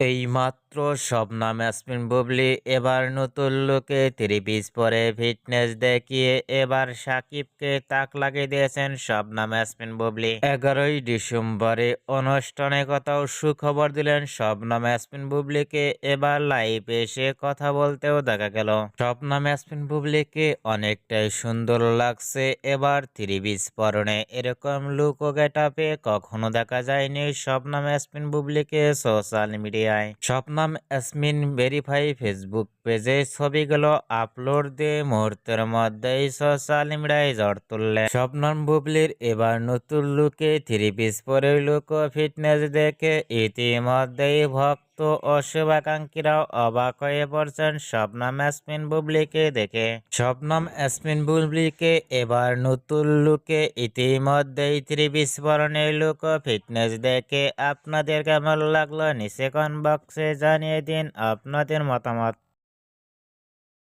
এইমাত্র শবনম ইয়াসমিন বুবলি এবার নতুন লুকে থ্রি পিস পরে ফিটনেস দেখিয়ে এবার সাকিবকে তাক লাগিয়ে দিয়েছেন শবনম ইয়াসমিন বুবলি। 11ই ডিসেম্বরে অনুষ্ঠানে কথাও সুখবর দিলেন শবনম ইয়াসমিন বুবলিকে। এবার লাইভে এসে কথা বলতেও দেখা গেল। শবনম ইয়াসমিন বুবলিকে অনেকটাই সুন্দর লাগছে এবার থ্রি পিস পরনে। এরকম লুক ও গেটআপে কখনো দেখা যায়নি শবনম ইয়াসমিন বুবলিকে সোশ্যাল মিডিয়ায়। শবনম ইয়াসমিন ভেরিফাই ফেসবুক পেজে ছবিগুলো আপলোড দিয়ে মুহূর্তের মধ্যেই সোশ্যাল মিডিয়ায় ঝড় তুললেন। শবনম বুবলির এবার নতুন লুকে থ্রি পিস পরে লুক ও ফিটনেস দেখে ইতিমধ্যেই ভক্ত ও শুভাকাঙ্ক্ষীরাও অবাক হয়ে পড়ছেন শবনম ইয়াসমিন বুবলিকে দেখে। শবনম ইয়াসমিন বুবলিকে এবার নতুন লুকে ইতিমধ্যেই থ্রি পিস পরনের লুক ও ফিটনেস দেখে আপনাদের কেমন লাগলো নিচে কমেন্ট বক্সে জানিয়ে দিন আপনাদের মতামত।